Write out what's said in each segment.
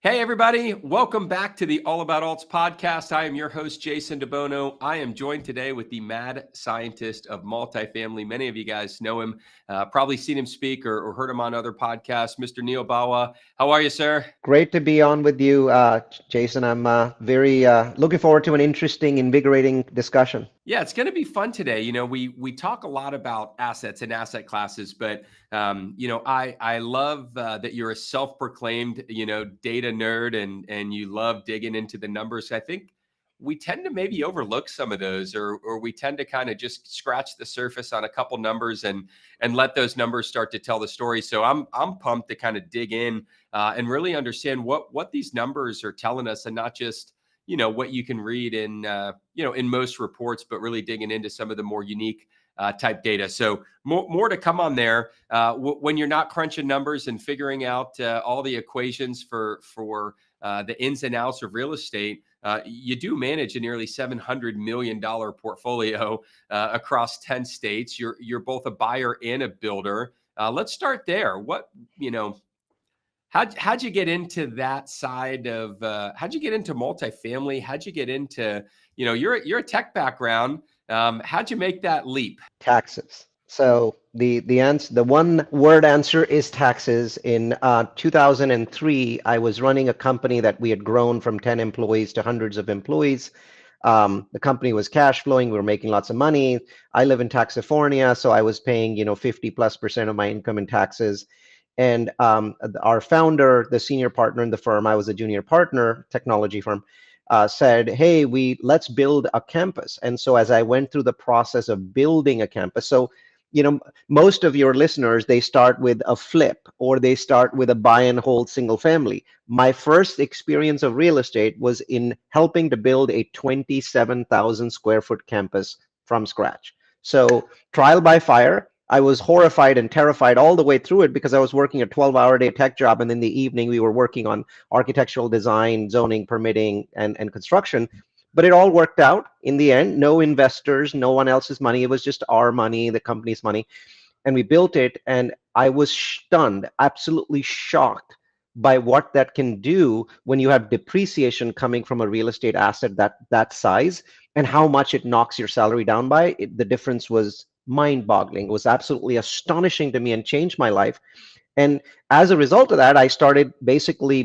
Hey, everybody. Welcome back to the All About Alts podcast. I am your host, Jason DeBono. I am joined today with the mad scientist of multifamily. Many of you guys know him, probably seen him speak or heard him on other podcasts. Mr. Neil Bawa. How are you, sir? Great to be on with you, Jason. I'm very looking forward to an interesting, invigorating discussion. Yeah, it's going to be fun today. We talk a lot about assets and asset classes, but I love that you're a self-proclaimed data nerd and you love digging into the numbers. I think we tend to maybe overlook some of those, or we tend to kind of just scratch the surface on a couple numbers and let those numbers start to tell the story. So I'm pumped to kind of dig in and really understand what these numbers are telling us, and not just what you can read in in most reports, but really digging into some of the more unique type data. So more to come on there. When you're not crunching numbers and figuring out all the equations for the ins and outs of real estate, you do manage a nearly $700 million portfolio across 10 states. You're both a buyer and a builder. Let's start there. How'd you get into that side of how'd you get into multifamily? How'd you get into, you're a tech background. How'd you make that leap? Taxes. So the answer, the one word answer is taxes. In 2003, I was running a company that we had grown from 10 employees to hundreds of employees. The company was cash flowing. We were making lots of money. I live in California, so I was paying 50+% of my income in taxes. And our founder, the senior partner in the firm, I was a junior partner, technology firm, said, "Hey, let's build a campus." And so as I went through the process of building a campus, so most of your listeners, they start with a flip or they start with a buy and hold single family. My first experience of real estate was in helping to build a 27,000 square foot campus from scratch. So trial by fire. I was horrified and terrified all the way through it because I was working a 12-hour-day tech job, and in the evening we were working on architectural design, zoning, permitting, and construction. But it all worked out in the end. No investors, no one else's money. It was just our money, the company's money. And we built it, and I was stunned, absolutely shocked by what that can do when you have depreciation coming from a real estate asset that size, and how much it knocks your salary down by. The difference was mind-boggling. It was absolutely astonishing to me and changed my life. And as a result of that, I started basically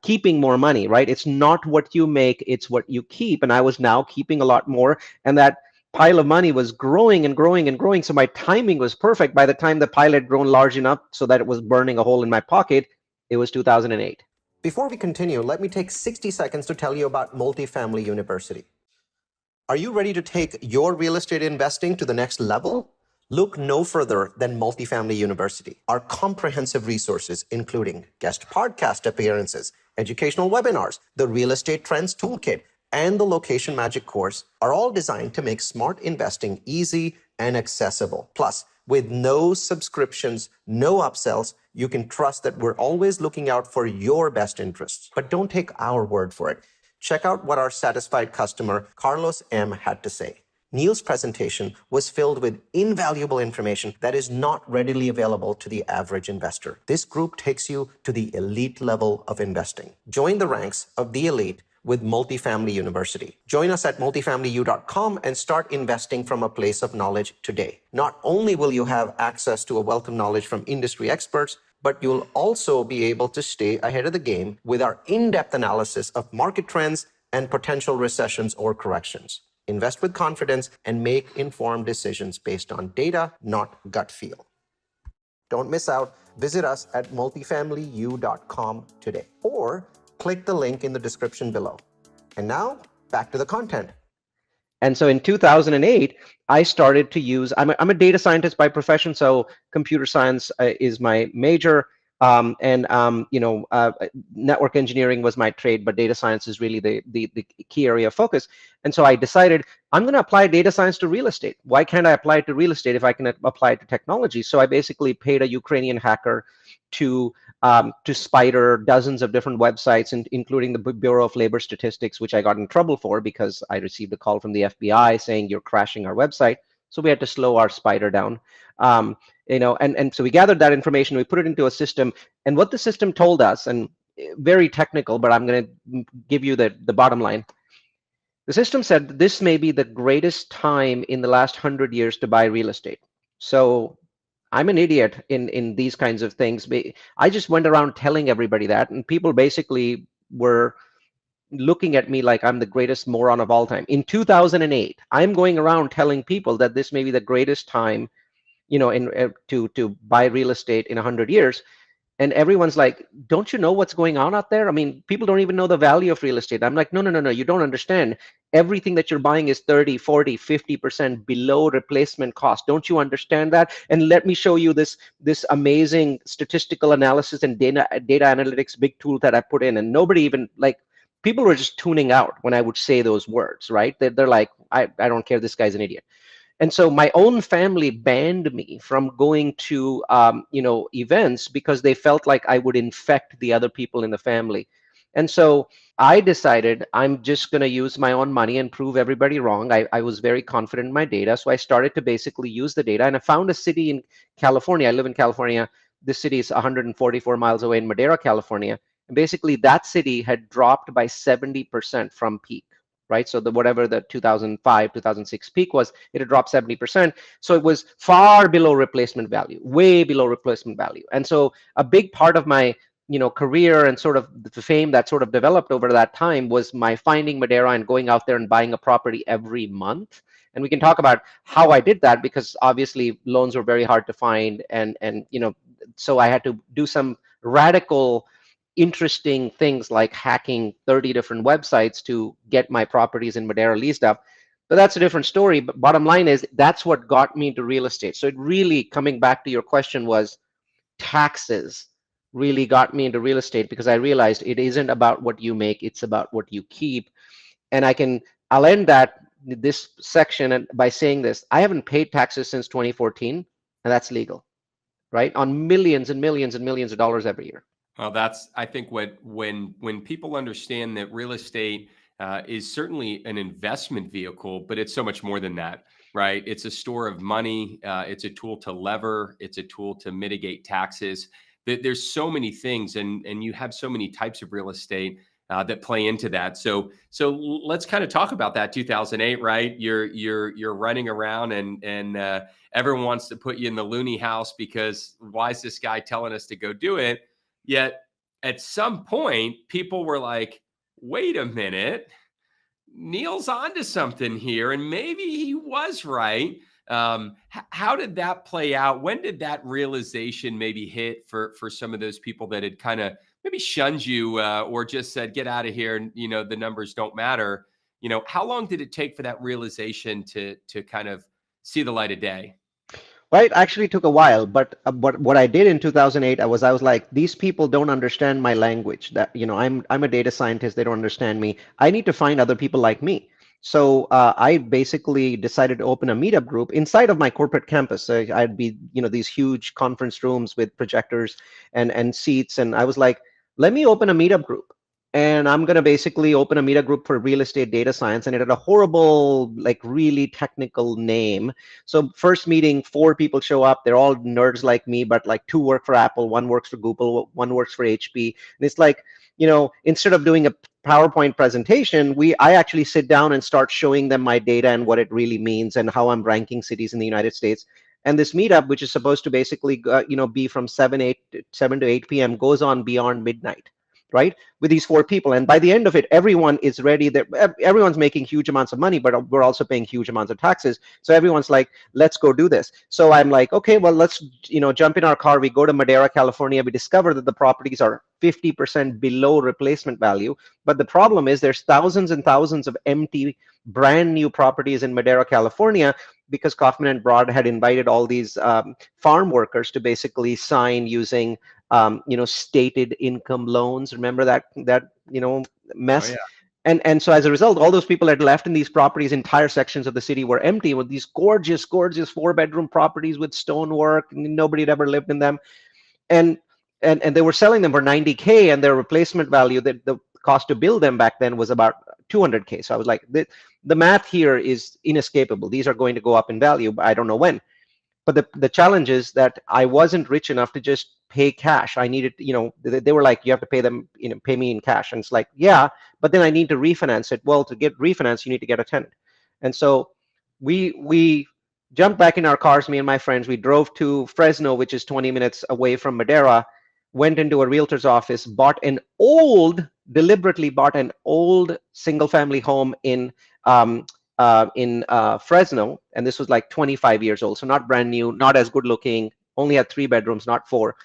keeping more money, right? It's not what you make, it's what you keep. And I was now keeping a lot more. And that pile of money was growing and growing and growing. So my timing was perfect. By the time the pile had grown large enough so that it was burning a hole in my pocket, it was 2008. Before we continue, let me take 60 seconds to tell you about Multifamily University. Are you ready to take your real estate investing to the next level? Look no further than Multifamily University. Our comprehensive resources, including guest podcast appearances, educational webinars, the Real Estate Trends Toolkit, and the Location Magic course, are all designed to make smart investing easy and accessible. Plus, with no subscriptions, no upsells, you can trust that we're always looking out for your best interests. But don't take our word for it. Check out what our satisfied customer, Carlos M., had to say. Neil's presentation was filled with invaluable information that is not readily available to the average investor. This group takes you to the elite level of investing. Join the ranks of the elite with Multifamily University. Join us at multifamilyu.com and start investing from a place of knowledge today. Not only will you have access to a wealth of knowledge from industry experts, but you'll also be able to stay ahead of the game with our in-depth analysis of market trends and potential recessions or corrections. Invest with confidence and make informed decisions based on data, not gut feel. Don't miss out. Visit us at multifamilyu.com today or click the link in the description below. And now, back to the content. And so in 2008, I started to use, I'm a data scientist by profession, so computer science is my major, network engineering was my trade, but data science is really the key area of focus. And so I decided I'm going to apply data science to real estate. Why can't I apply it to real estate if I can apply it to technology? So I basically paid a Ukrainian hacker to spider dozens of different websites, including the Bureau of Labor Statistics, which I got in trouble for because I received a call from the FBI saying you're crashing our website. So we had to slow our spider down. And so we gathered that information, we put it into a system, and what the system told us, and very technical, but I'm going to give you the bottom line. The system said that this may be the greatest time in the last 100 years to buy real estate. So I'm an idiot in these kinds of things. I just went around telling everybody that, and people basically were looking at me like I'm the greatest moron of all time. In 2008, I'm going around telling people that this may be the greatest time, to buy real estate in 100 years. And everyone's like, don't you know what's going on out there? I mean, people don't even know the value of real estate. I'm like, no, no, no, no, you don't understand. Everything that you're buying is 30, 40, 50% below replacement cost. Don't you understand that? And let me show you this amazing statistical analysis and data analytics big tool that I put in. And nobody even, like, people were just tuning out when I would say those words, right? They're like, I don't care, this guy's an idiot. And so my own family banned me from going to events because they felt like I would infect the other people in the family. And so I decided I'm just going to use my own money and prove everybody wrong. I was very confident in my data. So I started to basically use the data, and I found a city in California. I live in California. This city is 144 miles away in Madera, California. And basically that city had dropped by 70% from peak, right? So whatever the 2005, 2006 peak was, it had dropped 70%. So it was far below replacement value, way below replacement value. And so a big part of my career and sort of the fame that sort of developed over that time was my finding Madera and going out there and buying a property every month. And we can talk about how I did that, because obviously loans were very hard to find, and so I had to do some radical interesting things like hacking 30 different websites to get my properties in Madera leased up. But that's a different story. But bottom line is, that's what got me into real estate. So it really, coming back to your question, was taxes really got me into real estate, because I realized it isn't about what you make, it's about what you keep. And I'll end this section by saying this: I haven't paid taxes since 2014, and that's legal, right? On millions and millions and millions of dollars every year. Well, that's, I think, when people understand that real estate is certainly an investment vehicle, but it's so much more than that, right? It's a store of money. It's a tool to lever. It's a tool to mitigate taxes. There's so many things, and you have so many types of real estate that play into that. So let's kind of talk about that 2008, right? You're running around, and everyone wants to put you in the loony house because why is this guy telling us to go do it? Yet at some point, people were like, wait a minute, Neil's onto something here. And maybe he was right. How did that play out? When did that realization maybe hit for some of those people that had kind of maybe shunned you or just said, get out of here, and the numbers don't matter? How long did it take for that realization to kind of see the light of day? Well, it actually took a while, but what I did in 2008, I was like, these people don't understand my language. That I'm a data scientist. They don't understand me. I need to find other people like me. So I basically decided to open a meetup group inside of my corporate campus. So I'd be these huge conference rooms with projectors and seats, and I was like, let me open a meetup group. And I'm going to basically open a meetup group for real estate data science. And it had a horrible, like really technical name. So first meeting, 4 people show up. They're all nerds like me, but like 2 work for Apple, 1 works for Google, 1 works for HP. And it's like, instead of doing a PowerPoint presentation, I actually sit down and start showing them my data and what it really means and how I'm ranking cities in the United States. And this meetup, which is supposed to basically, be from 7 to 8 p.m., goes on beyond midnight, right? With these 4 people. And by the end of it, everyone is ready. Everyone's making huge amounts of money, but we're also paying huge amounts of taxes. So everyone's like, let's go do this. So I'm like, okay, well, let's, jump in our car. We go to Madera, California. We discover that the properties are 50% below replacement value. But the problem is there's thousands and thousands of empty, brand new properties in Madera, California, because Kaufman and Broad had invited all these farm workers to basically sign using stated income loans. Remember that mess? Oh, yeah. And so as a result, all those people had left in these properties. Entire sections of the city were empty with these gorgeous, gorgeous 4-bedroom properties with stonework. Nobody had ever lived in them, and they were selling them for $90K, and their replacement value, that the cost to build them back then was about $200K. So I was like, the math here is inescapable. These are going to go up in value, but I don't know when. But the challenge is that I wasn't rich enough to just pay cash. I needed, they were like, you have to pay them, pay me in cash. And it's like, yeah, but then I need to refinance it. Well, to get refinance, you need to get a tenant. And so we jumped back in our cars, me and my friends. We drove to Fresno, which is 20 minutes away from Madera, went into a realtor's office, deliberately bought an old single family home in Fresno, and this was like 25 years old, so not brand new, not as good looking, only had 3 bedrooms, not 4.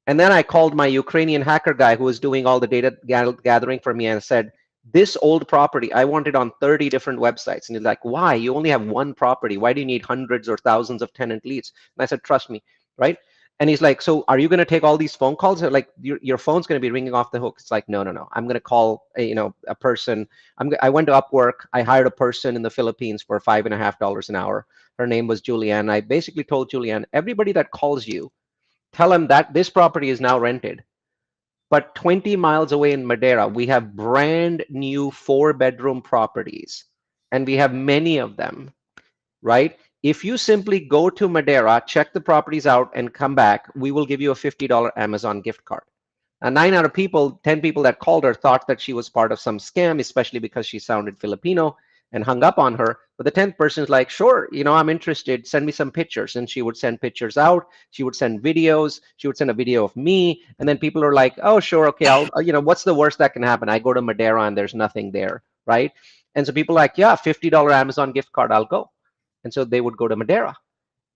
And then I called my Ukrainian hacker guy who was doing all the data gathering for me and said, this old property, I want it on 30 different websites. And he's like, why? You only have one property. Why do you need hundreds or thousands of tenant leads? And I said, trust me, right? And he's like, so are you going to take all these phone calls? Like, your phone's going to be ringing off the hook. It's like, no. I'm going to call a person. I went to Upwork. I hired a person in the Philippines for $5.50 an hour. Her name was Julianne. I basically told Julianne, everybody that calls you, tell them that this property is now rented. But 20 miles away in Madera, we have brand new 4-bedroom properties, and we have many of them, right? If you simply go to Madera, check the properties out, and come back, we will give you a $50 Amazon gift card. And 9 out of 10 people that called her thought that she was part of some scam, especially because she sounded Filipino, and hung up on her. But the 10th person is like, sure, I'm interested. Send me some pictures. And she would send pictures out. She would send videos. She would send a video of me. And then people are like, oh, sure, okay, what's the worst that can happen? I go to Madera and there's nothing there, right? And so people are like, yeah, $50 Amazon gift card, I'll go. And so they would go to Madera.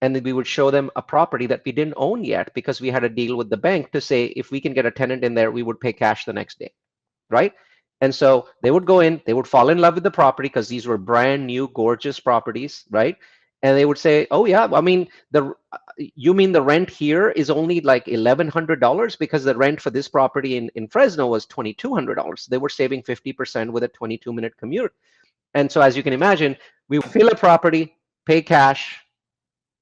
And then we would show them a property that we didn't own yet because we had a deal with the bank to say, if we can get a tenant in there, we would pay cash the next day, right? And so they would go in, they would fall in love with the property because these were brand new, gorgeous properties, right? And they would say, oh yeah, I mean, you mean the rent here is only like $1,100 because the rent for this property in Fresno was $2,200. They were saving 50% with a 22-minute commute. And so as you can imagine, we would fill a property, pay cash.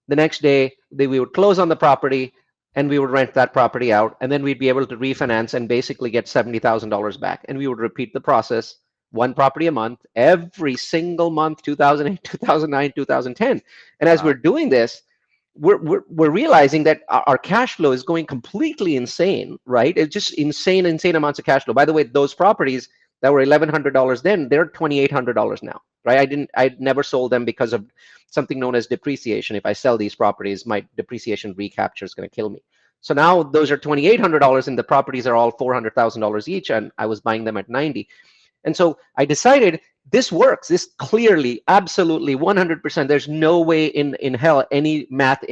The next day, we would close on the property, and we would rent that property out, and then we'd be able to refinance and basically get $70,000 back. And we would repeat the process, one property a month, every single month, 2008, 2009, 2010. And as we're doing this, we're realizing that our cash flow is going completely insane, right? It's just insane amounts of cash flow. By the way, those properties that were $1,100 then, they're $2,800 now, right? I'd never sold them because of something known as depreciation. If I sell these properties, my depreciation recapture is going to kill me. So now those are $2,800 and the properties are all $400,000 each, and I was buying them at 90. And so I decided this works. This clearly, absolutely, 100%. There's no way in hell any math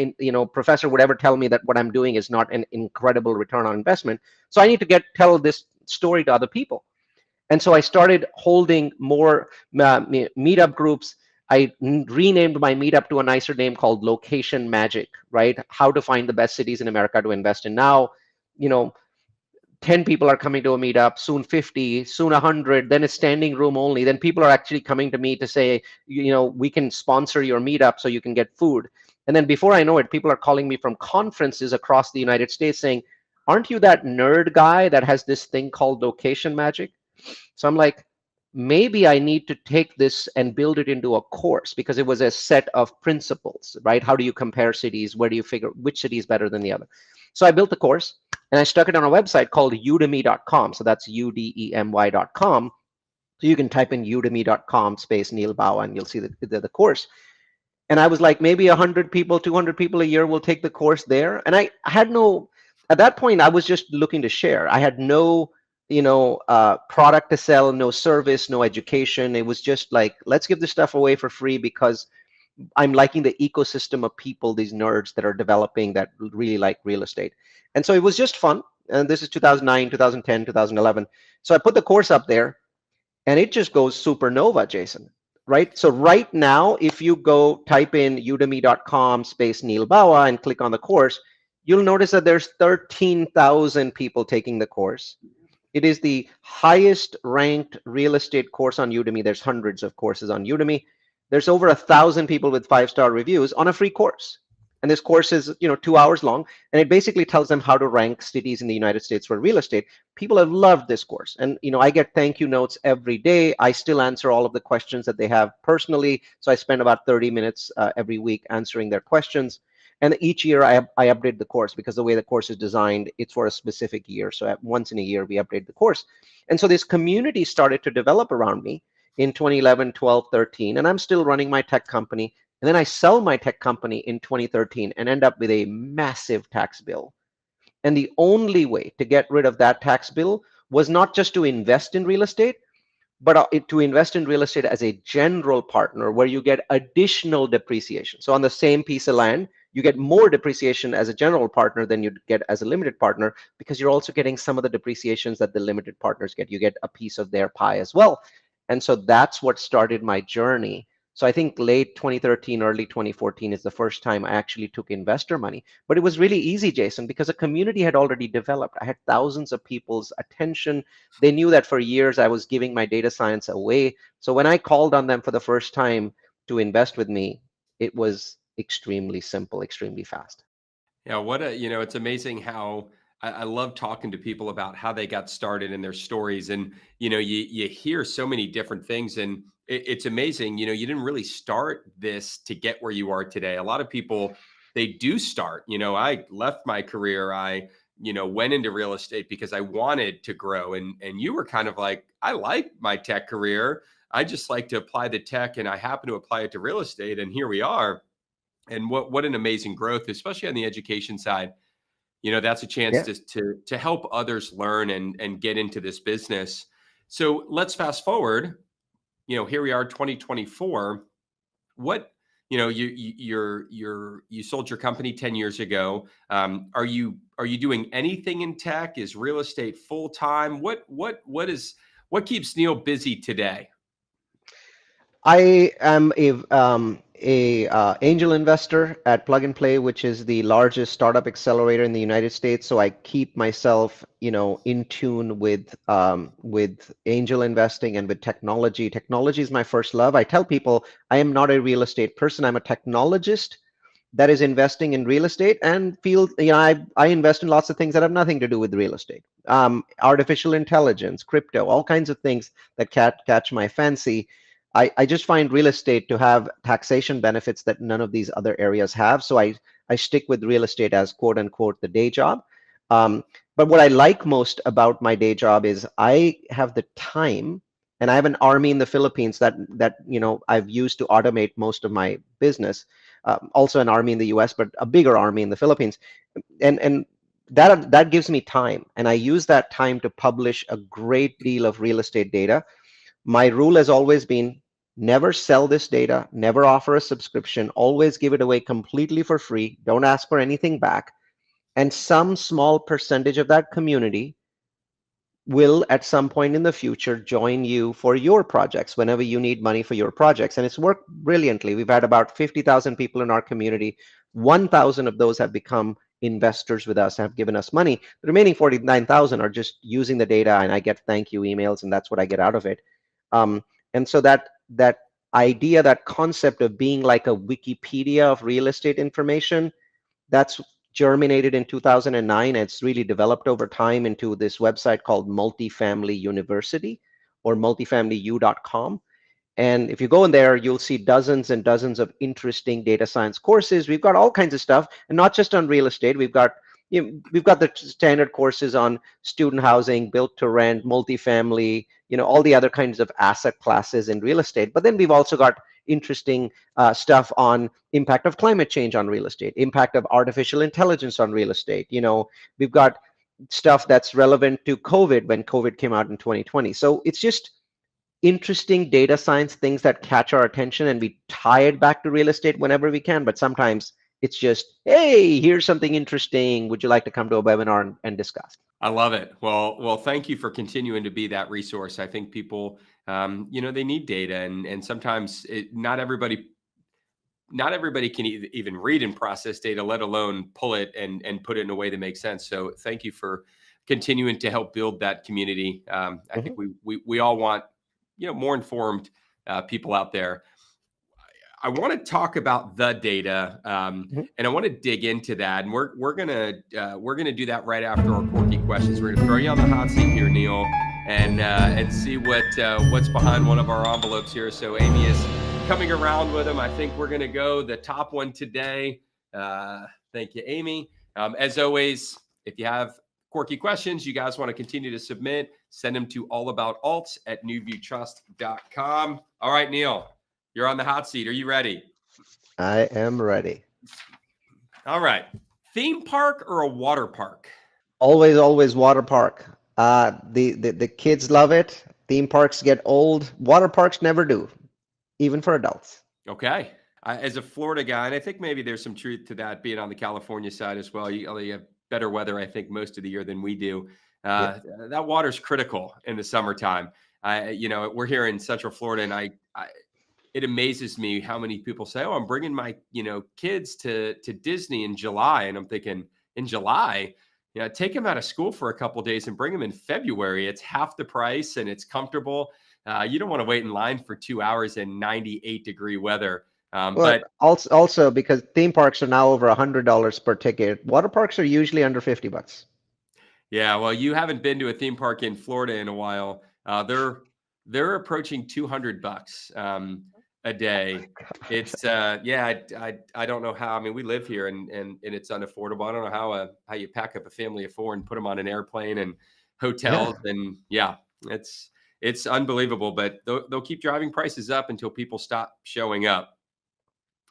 professor would ever tell me that what I'm doing is not an incredible return on investment. So I need to tell this story to other people. And so I started holding more meetup groups. I renamed my meetup to a nicer name called Location Magic, right? How to find the best cities in America to invest in. Now, 10 people are coming to a meetup, soon 50, soon 100, then it's standing room only. Then people are actually coming to me to say, we can sponsor your meetup so you can get food. And then before I know it, people are calling me from conferences across the United States saying, aren't you that nerd guy that has this thing called Location Magic? So I'm like, maybe I need to take this and build it into a course, because it was a set of principles, right? How do you compare cities? Where do you figure which city is better than the other? So I built the course and I stuck it on a website called udemy.com. So that's udemy.com. So you can type in udemy.com space Neil Bawa and you'll see the course. And I was like, maybe 100 people, 200 people a year will take the course there. And I had at that point, I was just looking to share. I had no product to sell, no service, no education. It was just like, let's give this stuff away for free because I'm liking the ecosystem of people, these nerds that are developing that really like real estate. And so it was just fun. And this is 2009, 2010, 2011. So I put the course up there and it just goes supernova, Jason, right? So right now, if you go type in udemy.com space Neil Bawa and click on the course, you'll notice that there's 13,000 people taking the course. It is the highest ranked real estate course on Udemy. There's hundreds of courses on Udemy. There's over 1,000 people with 5-star reviews on a free course. And this course is, 2 hours long, and it basically tells them how to rank cities in the United States for real estate. People have loved this course. And, I get thank you notes every day. I still answer all of the questions that they have personally. So I spend about 30 minutes every week answering their questions. And each year I update the course because the way the course is designed, it's for a specific year. So once in a year, we update the course. And so this community started to develop around me in 2011, 12, 13, and I'm still running my tech company. And then I sell my tech company in 2013 and end up with a massive tax bill. And the only way to get rid of that tax bill was not just to invest in real estate, but to invest in real estate as a general partner where you get additional depreciation. So on the same piece of land, you get more depreciation as a general partner than you'd get as a limited partner, because you're also getting some of the depreciations that the limited partners get. You get a piece of their pie as well. And so that's what started my journey. So I think late 2013, early 2014 is the first time I actually took investor money. But it was really easy, Jason, because a community had already developed. I had thousands of people's attention. They knew that for years I was giving my data science away. So when I called on them for the first time to invest with me, it was extremely simple, extremely fast. Yeah, it's amazing how I love talking to people about how they got started in their stories. And, you hear so many different things, and it's amazing. You didn't really start this to get where you are today. A lot of people, they do start, I left my career. I, went into real estate because I wanted to grow. And you were kind of like, I like my tech career. I just like to apply the tech, and I happen to apply it to real estate. And here we are. And what an amazing growth, especially on the education side. That's a chance Yeah. to help others learn and get into this business. So let's fast forward. Here we are, 2024. What you sold your company 10 years ago. Are you doing anything in tech? Is real estate full time? What keeps Neil busy today? I am a angel investor at Plug and Play, which is the largest startup accelerator in the United States. So I keep myself, in tune with angel investing and with technology. Technology is my first love. I tell people I am not a real estate person. I'm a technologist that is investing in real estate, and I invest in lots of things that have nothing to do with real estate. Artificial intelligence, crypto, all kinds of things that catch my fancy. I just find real estate to have taxation benefits that none of these other areas have. So I stick with real estate as quote unquote the day job. But what I like most about my day job is I have the time, and I have an army in the Philippines that I've used to automate most of my business. Also an army in the US, but a bigger army in the Philippines. And that gives me time. And I use that time to publish a great deal of real estate data. My rule has always been never sell this data, never offer a subscription, always give it away completely for free. Don't ask for anything back. And some small percentage of that community will at some point in the future join you for your projects whenever you need money for your projects. And it's worked brilliantly. We've had about 50,000 people in our community. 1,000 of those have become investors with us, have given us money. The remaining 49,000 are just using the data, and I get thank you emails, and that's what I get out of it. And so that idea, that concept of being like a Wikipedia of real estate information, that's germinated in 2009. It's really developed over time into this website called Multifamily University, or multifamilyu.com. And if you go in there, you'll see dozens and dozens of interesting data science courses. We've got all kinds of stuff, and not just on real estate. We've got the standard courses on student housing, built to rent, multifamily, all the other kinds of asset classes in real estate. But then we've also got interesting stuff on impact of climate change on real estate, impact of artificial intelligence on real estate. We've got stuff that's relevant to COVID when COVID came out in 2020. So it's just interesting data science things that catch our attention, and we tie it back to real estate whenever we can. But sometimes it's just, hey, here's something interesting. Would you like to come to a webinar and discuss? I love it. Well, thank you for continuing to be that resource. I think people, they need data, and sometimes not everybody can even read and process data, let alone pull it and put it in a way that makes sense. So thank you for continuing to help build that community. I think we all want, more informed people out there. I want to talk about the data, and I want to dig into that. And we're gonna do that right after our quirky questions. We're gonna throw you on the hot seat here, Neil, and see what's behind one of our envelopes here. So Amy is coming around with them. I think we're gonna go the top one today. Thank you, Amy. As always, if you have quirky questions you guys want to continue to submit, send them to allaboutalt@newviewtrust.com. All right, Neil, you're on the hot seat. Are you ready? I am ready. All right. Theme park or a water park? Always water park. The kids love it. Theme parks get old. Water parks never do, even for adults. Okay. As a Florida guy, and I think maybe there's some truth to that being on the California side as well. You have better weather, I think, most of the year than we do. Yeah. That water's critical in the summertime. We're here in Central Florida, and it amazes me how many people say, "Oh, I'm bringing my kids to Disney in July," and I'm thinking, in July, take them out of school for a couple of days and bring them in February. It's half the price and it's comfortable. You don't want to wait in line for 2 hours in 98-degree weather. Well, But also because theme parks are now over $100 per ticket. Water parks are usually under $50. yeah, well, you haven't been to a theme park in Florida in a while. They're approaching $200 a day. It's yeah, I don't know how. I mean, we live here and it's unaffordable. I don't know how you pack up a family of four and put them on an airplane and Yeah. hotels, and yeah, it's unbelievable. But they'll keep driving prices up until people stop showing up.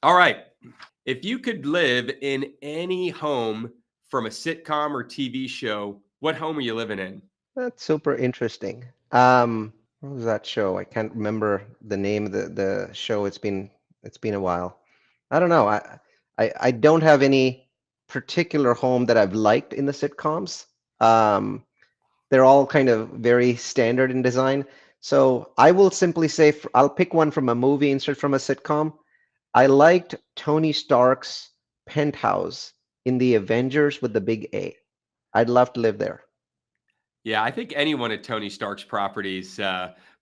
All right. If you could live in any home from a sitcom or TV show, what home are you living in? That's super interesting. What was that show? I can't remember the name of the show. It's been a while. I don't know. I don't have any particular home that I've liked in the sitcoms. Um, they're all kind of very standard in design. So I will simply say I'll pick one from a movie instead from a sitcom. I liked Tony Stark's penthouse in the Avengers with the big A. I'd love to live there. Yeah, I think anyone at Tony Stark's properties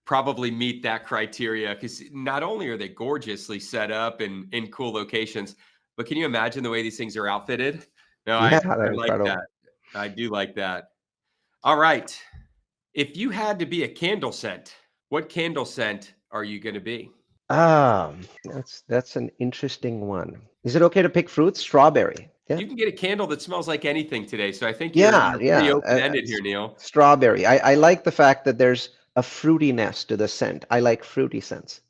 probably meet that criteria because not only are they gorgeously set up and in cool locations, but can you imagine the way these things are outfitted? No, Yeah, I they're like that. incredible. I do like that. All right. If you had to be a candle scent, what candle scent are you going to be? That's an interesting one. Is it okay to pick fruits? Strawberry. Yeah. You can get a candle that smells like anything today. So I think you're Yeah, you're pretty yeah. open-ended here, Neil. Strawberry. I like the fact that there's a fruitiness to the scent. I like fruity scents.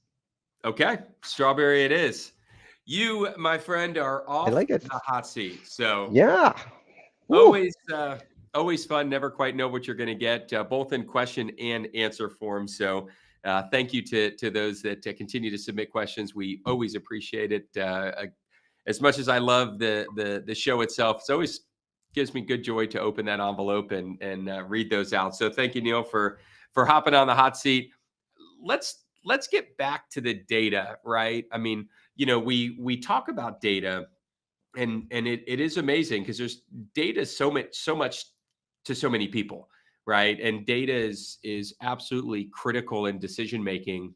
Okay, strawberry it is. You, my friend, are I off like it. the hot seat. So Yeah. Woo. always, always fun. Never quite know what you're going to get, both in question and answer form. So, thank you to those that continue to submit questions. We always appreciate it. As much as I love the show itself, it's always gives me good joy to open that envelope and read those out. So, thank you, Neil, for hopping on the hot seat. Let's get back to the data, right? I mean, we talk about data and it is amazing because there's data so much to so many people, right? And data is absolutely critical in decision making,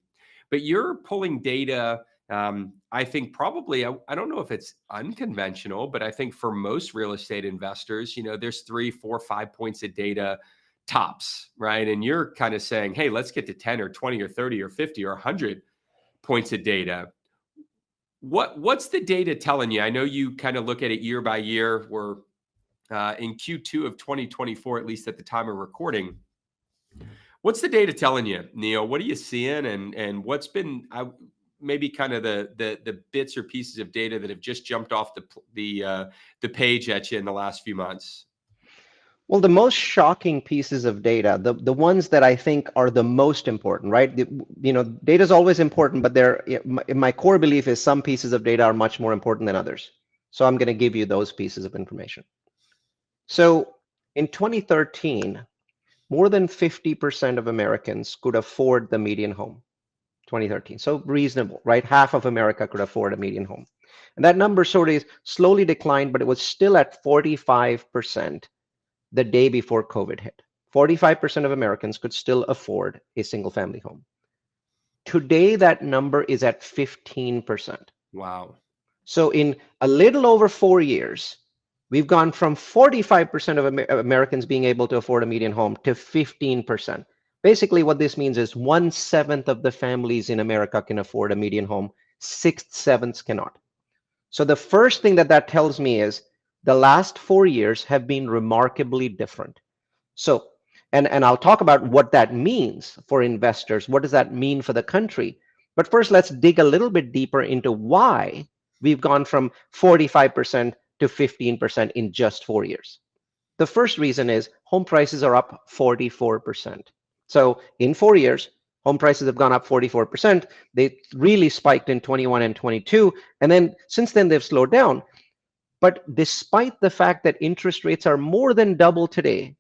but you're pulling data. I think probably I don't know if it's unconventional, but I think for most real estate investors, there's 3 4 5 points of data tops, right? And you're kind of saying, hey, let's get to 10 or 20 or 30 or 50 or 100 points of data. What's the data telling you? I know you kind of look at it year by year. We're in Q2 of 2024, at least at the time of recording. What's the data telling you, Neil? What are you seeing, and what's been maybe kind of the bits or pieces of data that have just jumped off the page at you in the last few months? Well, the most shocking pieces of data, the ones that I think are the most important, right? Data is always important, but my core belief is some pieces of data are much more important than others. So I'm going to give you those pieces of information. So in 2013, more than 50% of Americans could afford the median home. 2013. So reasonable, right? Half of America could afford a median home. And that number sort of slowly declined, but it was still at 45% the day before COVID hit. 45% of Americans could still afford a single family home. Today, that number is at 15%. Wow. So in a little over 4 years, we've gone from 45% of Americans being able to afford a median home to 15%. Basically, what this means is 1/7 of the families in America can afford a median home, 6/7 cannot. So the first thing that that tells me is the last 4 years have been remarkably different. So, and I'll talk about what that means for investors. What does that mean for the country? But first, let's dig a little bit deeper into why we've gone from 45% to 15% in just 4 years. The first reason is home prices are up 44%. So in 4 years, home prices have gone up 44%. They really spiked in 21 and 22. And then since then, they've slowed down. But despite the fact that interest rates are more than double today,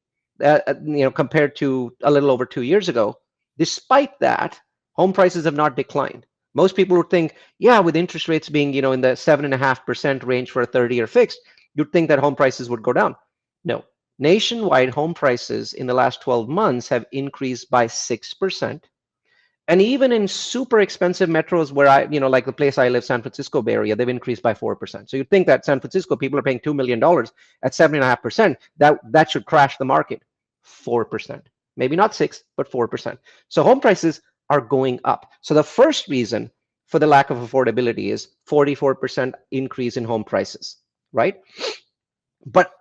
compared to a little over 2 years ago, despite that, home prices have not declined. Most people would think, yeah, with interest rates being, in the 7.5% range for a 30-year fixed, you'd think that home prices would go down. No, nationwide home prices in the last 12 months have increased by 6%. And even in super expensive metros where like the place I live, San Francisco Bay Area, they've increased by 4%. So you'd think that San Francisco, people are paying $2 million at 7.5%. That should crash the market. 4%. Maybe not 6, but 4%. So home prices are going up. So the first reason for the lack of affordability is 44% increase in home prices, right? But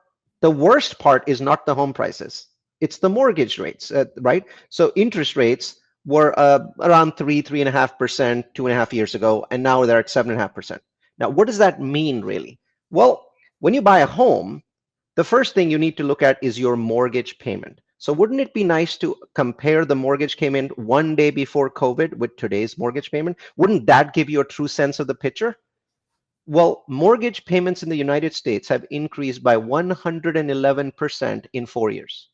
the worst part is not the home prices. It's the mortgage rates, right? So interest rates were around 3.5%, 2.5 years ago, and now they're at 7.5%. Now, what does that mean really? Well, when you buy a home, the first thing you need to look at is your mortgage payment. So wouldn't it be nice to compare the mortgage payment one day before COVID with today's mortgage payment? Wouldn't that give you a true sense of the picture? Well, mortgage payments in the United States have increased by 111% in 4 years.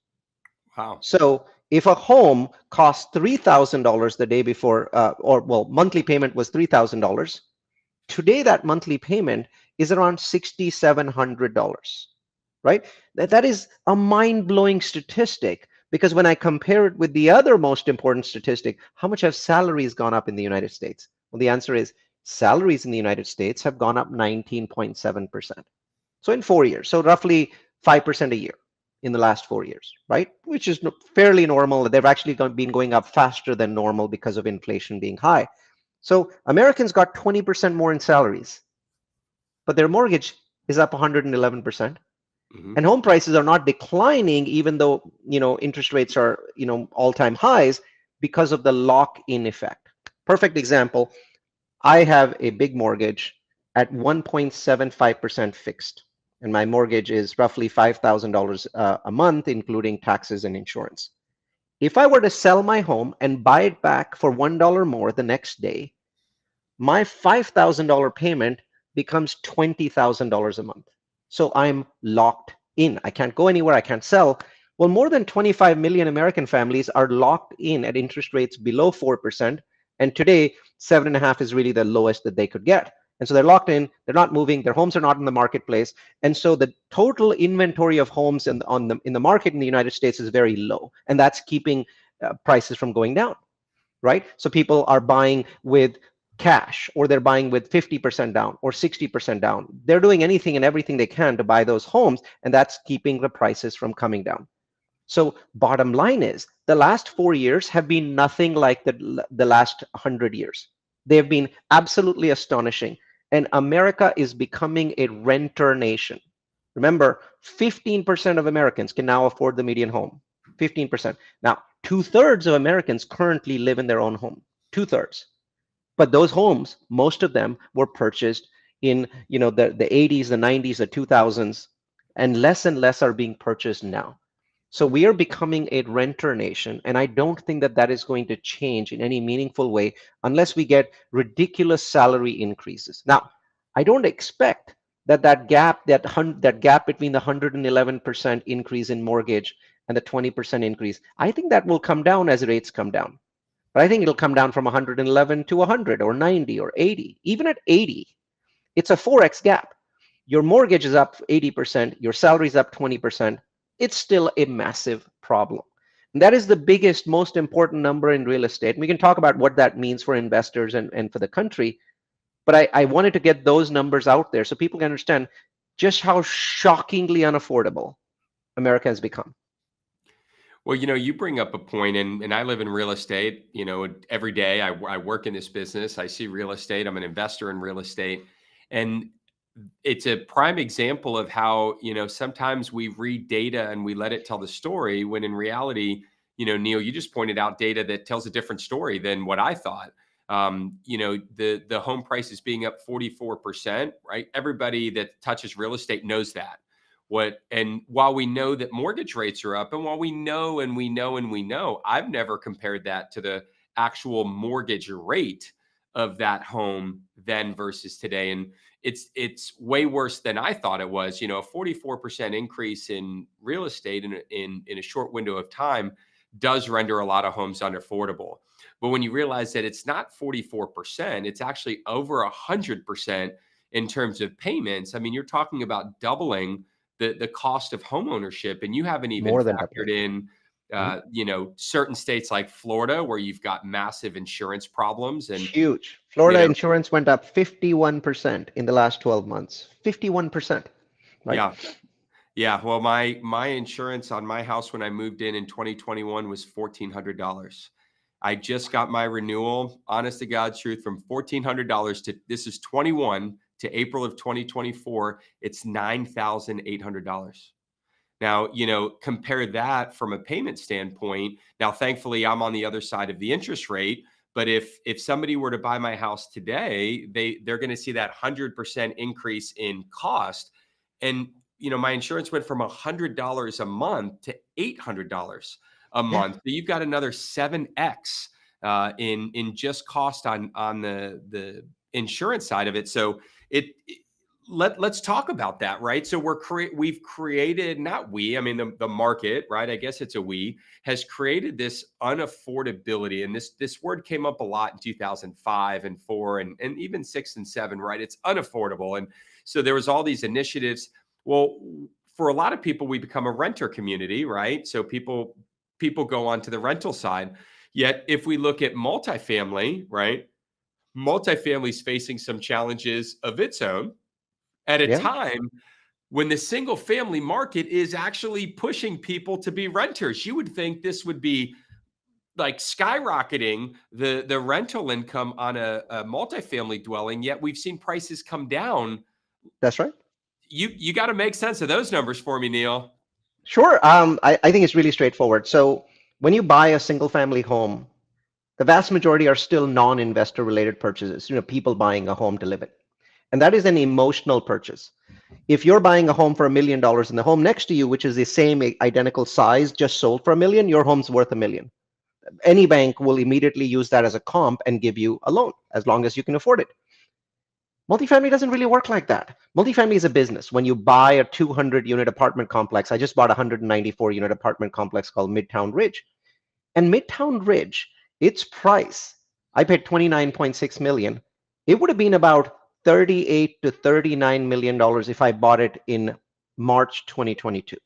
Wow. So if a home cost $3,000 the day before, monthly payment was $3,000, today that monthly payment is around $6,700, right? That is a mind-blowing statistic because when I compare it with the other most important statistic, how much have salaries gone up in the United States? Well, the answer is salaries in the United States have gone up 19.7%. So in 4 years, so roughly 5% a year in the last 4 years, right? Which is fairly normal. They've actually been going up faster than normal because of inflation being high. So Americans got 20% more in salaries, but their mortgage is up 111%. Hmm. And home prices are not declining, even though, interest rates are, all-time highs because of the lock-in effect. Perfect example. I have a big mortgage at 1.75% fixed, and my mortgage is roughly $5,000 a month, including taxes and insurance. If I were to sell my home and buy it back for $1 more the next day, my $5,000 payment becomes $20,000 a month. So I'm locked in. I can't go anywhere. I can't sell. Well, more than 25 million American families are locked in at interest rates below 4%. And today, 7.5 is really the lowest that they could get. And so they're locked in, they're not moving, their homes are not in the marketplace. And so the total inventory of homes in the market in the United States is very low. And that's keeping prices from going down, right? So people are buying with cash, or they're buying with 50% down or 60% down. They're doing anything and everything they can to buy those homes, and that's keeping the prices from coming down. So bottom line is the last 4 years have been nothing like the last 100 years. They've been absolutely astonishing. And America is becoming a renter nation. Remember, 15% of Americans can now afford the median home. 15%. Now, 2/3 of Americans currently live in their own home. 2/3. But those homes, most of them were purchased in the 80s, the 90s, the 2000s, and less are being purchased now. So we are becoming a renter nation, and I don't think that that is going to change in any meaningful way unless we get ridiculous salary increases. Now, I don't expect that gap between the 111% increase in mortgage and the 20% increase, I think that will come down as rates come down. But I think it'll come down from 111 to 100 or 90 or 80. Even at 80, it's a 4x gap. Your mortgage is up 80%, your salary is up 20%. It's still a massive problem. And that is the biggest, most important number in real estate. And we can talk about what that means for investors and for the country. But I wanted to get those numbers out there so people can understand just how shockingly unaffordable America has become. Well, you bring up a point, and I live in real estate. Every day I work in this business. I see real estate. I'm an investor in real estate, and it's a prime example of how, sometimes we read data and we let it tell the story when in reality, Neil, you just pointed out data that tells a different story than what I thought. The home prices being up 44%, right? Everybody that touches real estate knows that. And while we know that mortgage rates are up, and while we know and we know and we know, I've never compared that to the actual mortgage rate of that home then versus today. And it's way worse than I thought it was. A 44% increase in real estate in a short window of time does render a lot of homes unaffordable. But when you realize that it's not 44%, it's actually over 100% in terms of payments. I mean, you're talking about doubling the cost of home ownership, and you haven't even More than factored doubling. in Mhm. certain states like Florida where you've got massive insurance problems. And Huge. you Florida know insurance went up 51% in the last 12 months. 51%, right? yeah. Yeah, well, my insurance on my house when I moved in 2021 was $1,400. I just got my renewal, honest to God's truth, from $1,400 to, this is 21 to April of 2024. It's $9,800. Now, compare that from a payment standpoint. Now, thankfully, I'm on the other side of the interest rate. But if somebody were to buy my house today, they're going to see that 100% increase in cost. And my insurance went from $100 a month to $800 a Yeah, month. So you've got another 7x in just cost on the insurance side of it. So let's talk about that, right? So we've created, not we, I mean the market, right? I guess it's a we, has created this unaffordability, and this word came up a lot in 2005 and 4 and even 6 and 7, right? It's unaffordable. And so there was all these initiatives. Well, for a lot of people, we become a renter community, right? So people go on to the rental side. Yet if we look at multifamily, right? Multifamily is facing some challenges of its own at a yeah, time when the single family market is actually pushing people to be renters. You would think this would be like skyrocketing the rental income on a multifamily dwelling, yet we've seen prices come down. that's right. You got to make sense of those numbers for me, Neil. Sure. I think it's really straightforward. So when you buy a single family home, the vast majority are still non-investor related purchases, people buying a home to live in. And that is an emotional purchase. If you're buying a home for $1 million and the home next to you, which is the same identical size, just sold for 1 million, your home's worth 1 million. Any bank will immediately use that as a comp and give you a loan as long as you can afford it. Multifamily doesn't really work like that. Multifamily is a business. When you buy a 200 unit apartment complex, I just bought a 194 unit apartment complex called Midtown Ridge. And Midtown Ridge, its price, I paid 29.6 million. It would have been about 38 to 39 million dollars if I bought it in March 2022.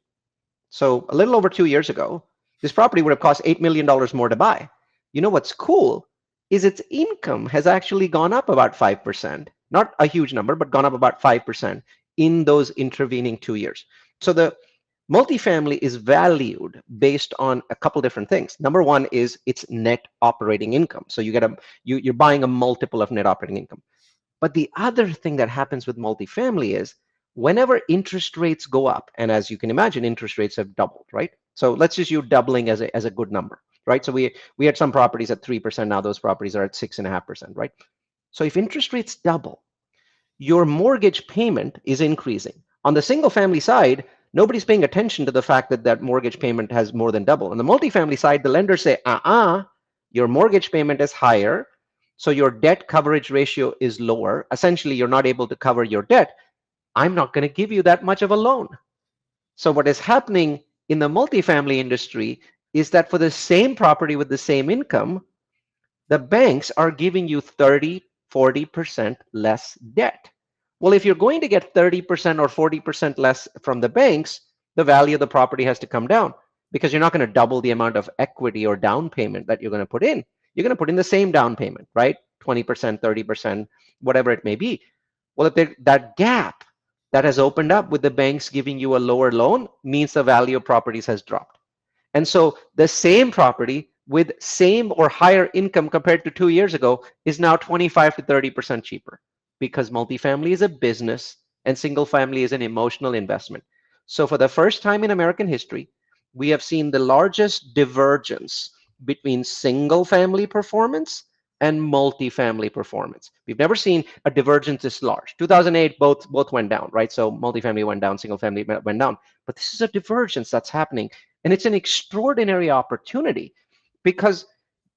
So a little over 2 years ago, this property would have cost $8 million more to buy. You know what's cool is its income has actually gone up about 5%, not a huge number, but gone up about 5% in those intervening 2 years. So the multifamily is valued based on a couple different things. Number one is its net operating income. So you're buying a multiple of net operating income. But the other thing that happens with multifamily is whenever interest rates go up, and as you can imagine, interest rates have doubled, right? So let's just use doubling as a good number, right? So we had some properties at 3%. Now those properties are at 6.5%, right? So if interest rates double, your mortgage payment is increasing. On the single family side, nobody's paying attention to the fact that that mortgage payment has more than double. On the multifamily side, the lenders say, your mortgage payment is higher, so your debt coverage ratio is lower. Essentially, you're not able to cover your debt. I'm not going to give you that much of a loan. So what is happening in the multifamily industry is that for the same property with the same income, the banks are giving you 30, 40% less debt. Well, if you're going to get 30% or 40% less from the banks, the value of the property has to come down because you're not going to double the amount of equity or down payment that you're going to put in. You're going to put in the same down payment, right? 20%, 30%, whatever it may be. Well, if that gap that has opened up with the banks giving you a lower loan means the value of properties has dropped. And so the same property with same or higher income compared to 2 years ago is now 25 to 30% cheaper because multifamily is a business and single family is an emotional investment. So for the first time in American history, we have seen the largest divergence between single family performance and multifamily performance. We've never seen a divergence this large. 2008, both went down, right? So multifamily went down, single family went down. But this is a divergence that's happening, and it's an extraordinary opportunity because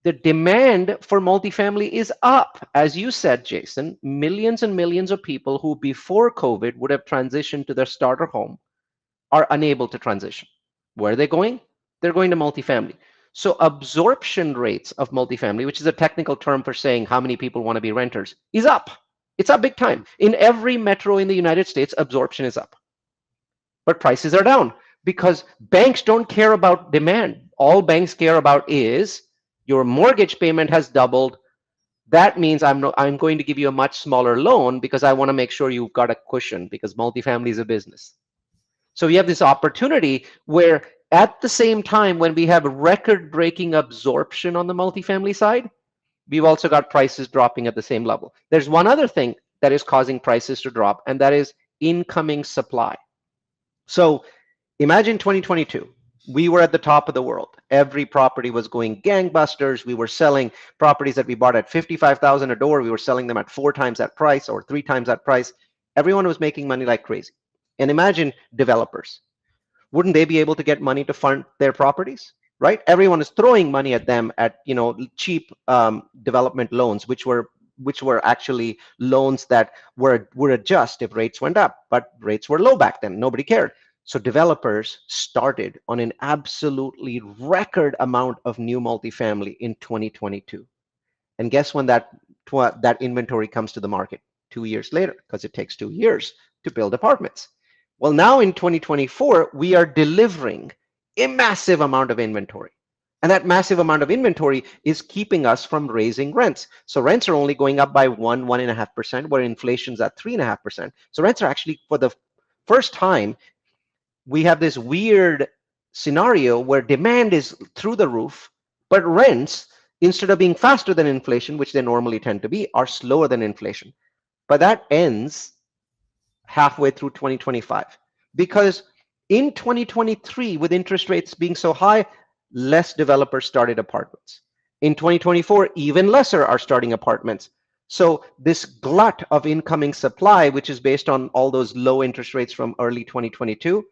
the demand for multifamily is up. As you said, Jason, millions and millions of people who before COVID would have transitioned to their starter home are unable to transition. Where are they going? They're going to multifamily. So absorption rates of multifamily, which is a technical term for saying how many people want to be renters, is up. It's up big time. In every metro in the United States, absorption is up. But prices are down because banks don't care about demand. All banks care about is your mortgage payment has doubled. That means I'm going to give you a much smaller loan because I want to make sure you've got a cushion because multifamily is a business. So we have this opportunity where at the same time, when we have record-breaking absorption on the multifamily side, we've also got prices dropping at the same level. There's one other thing that is causing prices to drop, and that is incoming supply. So imagine 2022. We were at the top of the world. Every property was going gangbusters. We were selling properties that we bought at 55,000 a door. We were selling them at 4 times that price or 3 times that price. Everyone was making money like crazy. And imagine developers. Wouldn't they be able to get money to fund their properties? Right? Everyone is throwing money at them at cheap development loans, which were actually loans that would adjust if rates went up, but rates were low back then. Nobody cared. So developers started on an absolutely record amount of new multifamily in 2022. And guess when that inventory comes to the market? 2 years later, because it takes 2 years to build apartments. Well, now in 2024, we are delivering a massive amount of inventory. And that massive amount of inventory is keeping us from raising rents. So rents are only going up by 1.5%, where inflation's at 3.5%. So rents are actually, for the first time, we have this weird scenario where demand is through the roof, but rents, instead of being faster than inflation, which they normally tend to be, are slower than inflation. But that ends halfway through 2025 because in 2023, with interest rates being so high, less developers started apartments. In 2024, even lesser are starting apartments. So this glut of incoming supply, which is based on all those low interest rates from early 2022,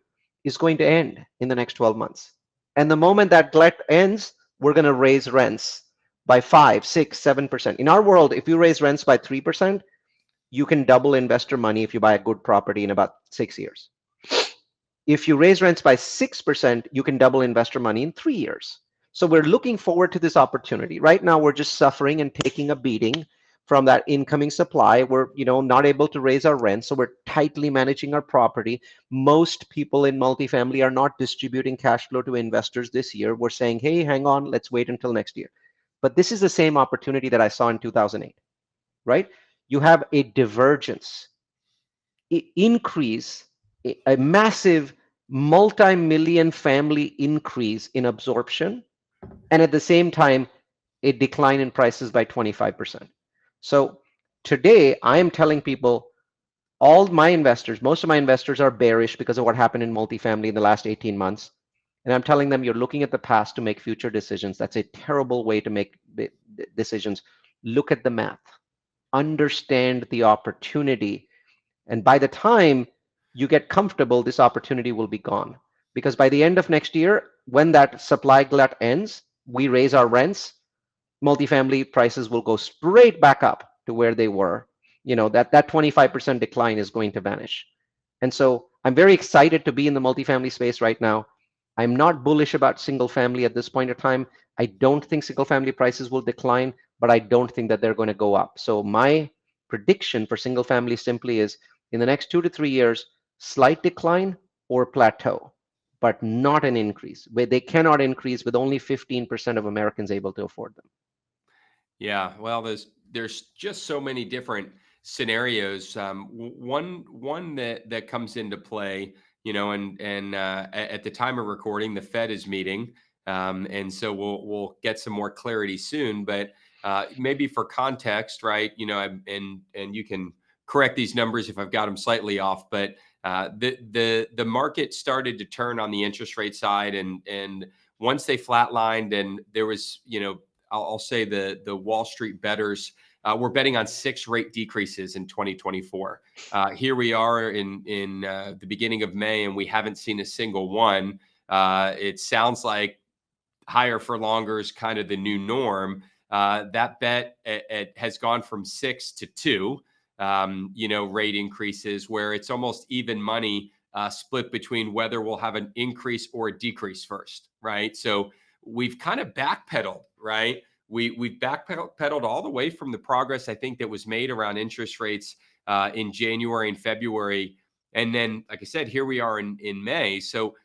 is going to end in the next 12 months. And the moment that glut ends, we're going to raise rents by 5, 6, 7%. In our world, if you raise rents by 3%, you can double investor money if you buy a good property in about 6 years. If you raise rents by 6%, you can double investor money in 3 years. So we're looking forward to this opportunity. Right now, we're just suffering and taking a beating from that incoming supply. We're not able to raise our rent, so we're tightly managing our property. Most people in multifamily are not distributing cash flow to investors this year. We're saying, hey, hang on, let's wait until next year. But this is the same opportunity that I saw in 2008, right? You have a divergence, increase, a massive multi-million family increase in absorption, and at the same time, a decline in prices by 25%. So today, I am telling people, most of my investors are bearish because of what happened in multifamily in the last 18 months. And I'm telling them, you're looking at the past to make future decisions. That's a terrible way to make decisions. Look at the math, understand the opportunity. And by the time you get comfortable, this opportunity will be gone. Because by the end of next year, when that supply glut ends, we raise our rents, multifamily prices will go straight back up to where they were. That 25% decline is going to vanish. And so I'm very excited to be in the multifamily space right now. I'm not bullish about single family at this point of time. I don't think single family prices will decline, but I don't think that they're going to go up. So my prediction for single family simply is in the next 2 to 3 years, slight decline or plateau, but not an increase. Where they cannot increase with only 15% of Americans able to afford them. Yeah, well, there's just so many different scenarios. One that comes into play, at the time of recording, the Fed is meeting, and so we'll get some more clarity soon. But maybe for context, right? And you can correct these numbers if I've got them slightly off, but the market started to turn on the interest rate side, and once they flatlined, and there was, I'll say the Wall Street bettors were betting on 6 rate decreases in 2024. Here we are in the beginning of May, and we haven't seen a single one. It sounds like higher for longer is kind of the new norm. That bet has gone from 6 to 2, rate increases, where it's almost even money split between whether we'll have an increase or a decrease first, right? So we've kind of backpedaled, right? We've backpedaled all the way from the progress I think that was made around interest rates in January and February. And then, like I said, here we are in May. So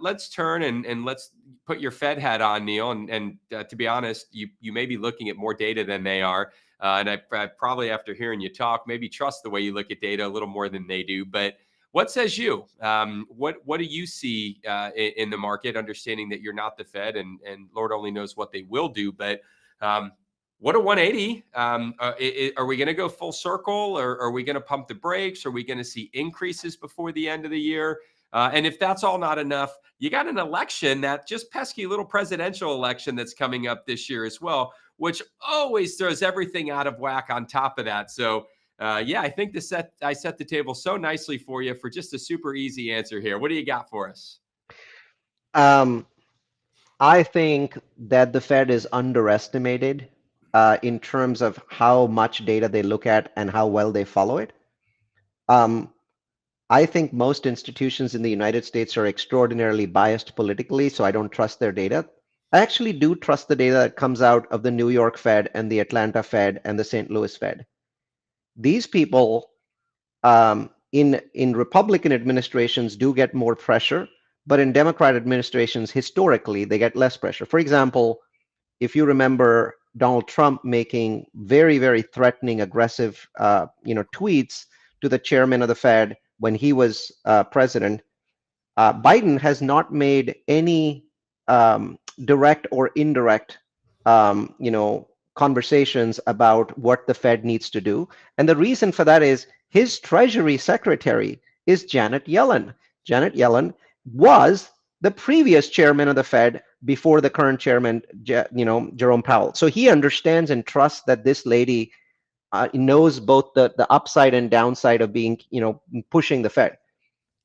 let's turn and let's put your Fed hat on, Neil. And to be honest, you may be looking at more data than they are. And I probably, after hearing you talk, maybe trust the way you look at data a little more than they do. But what says you? What do you see in the market, understanding that you're not the Fed, and Lord only knows what they will do. But what a 180. Are we going to go full circle, or are we going to pump the brakes? Are we going to see increases before the end of the year? And if that's all not enough, you got an election, that just pesky little presidential election that's coming up this year as well, which always throws everything out of whack on top of that. So, I think I set the table so nicely for you for just a super easy answer here. What do you got for us? I think that the Fed is underestimated in terms of how much data they look at and how well they follow it. I think most institutions in the United States are extraordinarily biased politically, so I don't trust their data. I actually do trust the data that comes out of the New York Fed and the Atlanta Fed and the St. Louis Fed. These people in Republican administrations do get more pressure, but in Democrat administrations, historically, they get less pressure. For example, if you remember Donald Trump making very, very threatening, aggressive, tweets to the chairman of the Fed when he was president, Biden has not made any direct or indirect, conversations about what the Fed needs to do. And the reason for that is his Treasury Secretary is Janet Yellen. Janet Yellen was the previous chairman of the Fed before the current chairman, Jerome Powell. So he understands and trusts that this lady knows both the upside and downside of being, pushing the Fed.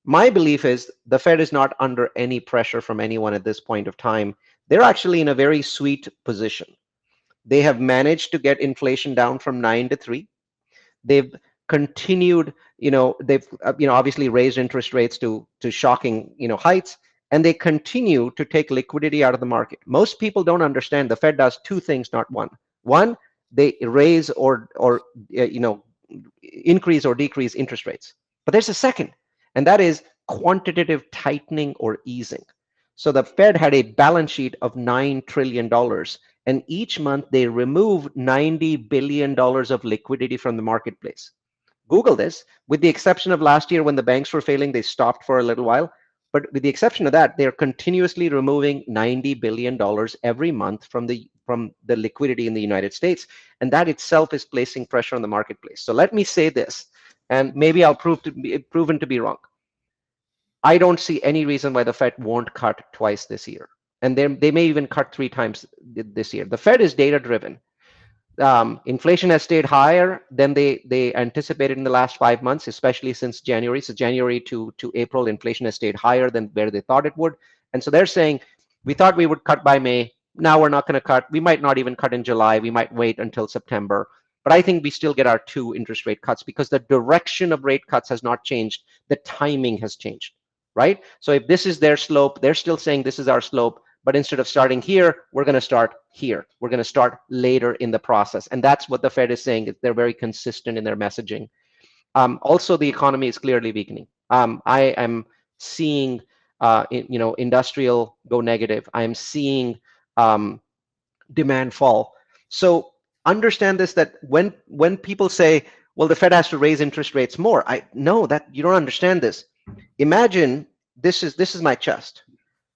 My belief is the Fed is not under any pressure from anyone at this point of time. They're actually in a very sweet position. They have managed to get inflation down from 9 to 3. They've continued, they've obviously raised interest rates to shocking, heights, and they continue to take liquidity out of the market. Most people don't understand the Fed does 2 things, not one. One, they raise or increase or decrease interest rates. But there's a second, and that is quantitative tightening or easing. So the Fed had a balance sheet of $9 trillion, and each month they remove $90 billion of liquidity from the marketplace. Google this. With the exception of last year when the banks were failing, they stopped for a little while. But with the exception of that, they're continuously removing $90 billion every month from the liquidity in the United States. And that itself is placing pressure on the marketplace. So let me say this, and maybe I'll proven to be wrong. I don't see any reason why the Fed won't cut twice this year. And they may even cut 3 times this year. The Fed is data driven. Inflation has stayed higher than they anticipated in the last 5 months, especially since January. So January to April, inflation has stayed higher than where they thought it would. And so they're saying, we thought we would cut by May. Now we're not going to cut. We might not even cut in July. We might wait until September. But I think we still get our 2 interest rate cuts because the direction of rate cuts has not changed. The timing has changed, right? So if this is their slope, they're still saying this is our slope. But instead of starting here, we're going to start here. We're going to start later in the process. And that's what the Fed is saying. They're very consistent in their messaging. Also, the economy is clearly weakening. I am seeing, industrial go negative. I am seeing demand fall. So understand this, that when people say, well, the Fed has to raise interest rates more, I know that you don't understand this. Imagine this is my chest,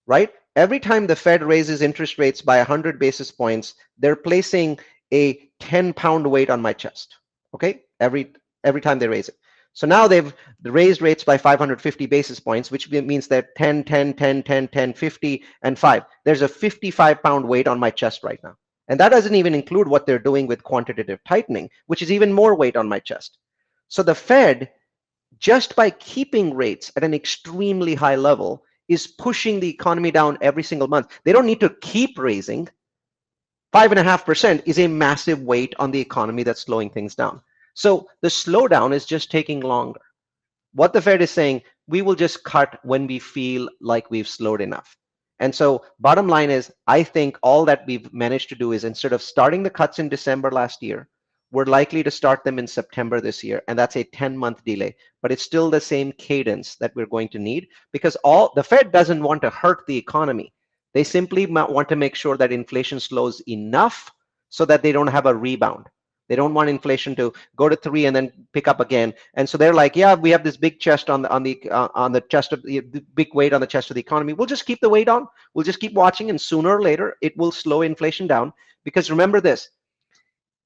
right? Every time the Fed raises interest rates by 100 basis points, they're placing a 10-pound weight on my chest, okay? Every every time they raise it. So now they've raised rates by 550 basis points, which means they're 10, 10, 10, 10, 10, 50, and 5. There's a 55-pound weight on my chest right now. And that doesn't even include what they're doing with quantitative tightening, which is even more weight on my chest. So the Fed, just by keeping rates at an extremely high level, is pushing the economy down every single month. They don't need to keep raising. 5.5% is a massive weight on the economy that's slowing things down. So the slowdown is just taking longer. What the Fed is saying, we will just cut when we feel like we've slowed enough. And so bottom line is, I think all that we've managed to do is, instead of starting the cuts in December last year, we're likely to start them in September this year. And that's a 10-month delay, but it's still the same cadence that we're going to need, because the Fed doesn't want to hurt the economy. They simply want to make sure that inflation slows enough so that they don't have a rebound. They don't want inflation to go to 3 and then pick up again. And so they're like, yeah, we have this big chest on the chest of the big weight on the chest of the economy. We'll just keep the weight on. We'll just keep watching, and sooner or later it will slow inflation down. Because remember this: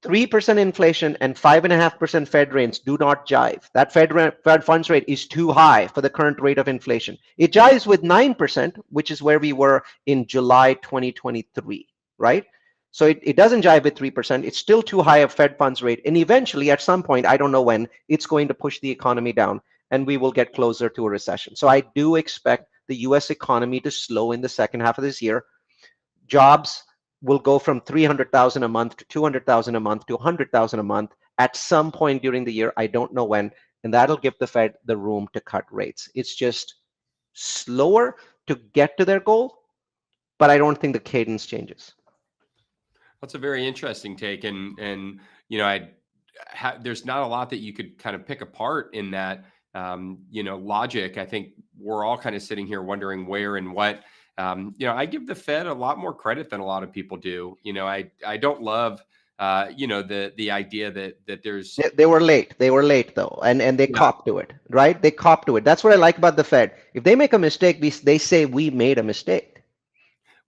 3% inflation and 5.5% Fed rates do not jive. That Fed funds rate is too high for the current rate of inflation. It jives with 9%, which is where we were in July 2023, right? So it doesn't jive with 3%. It's still too high a Fed funds rate. And eventually, at some point, I don't know when, it's going to push the economy down and we will get closer to a recession. So I do expect the US economy to slow in the second half of this year. Jobs will go from 300,000 a month to 200,000 a month to 100,000 a month at some point during the year. I don't know when, and that'll give the Fed the room to cut rates. It's just slower to get to their goal, but I don't think the cadence changes. That's a very interesting take, and there's not a lot that you could kind of pick apart in that logic. I think we're all kind of sitting here wondering where and what. I give the Fed a lot more credit than a lot of people do. I don't love the idea that there's They were late. They were late though, and they yeah. cop to it, right? They cop to it. That's what I like about the Fed. If they make a mistake, they say we made a mistake.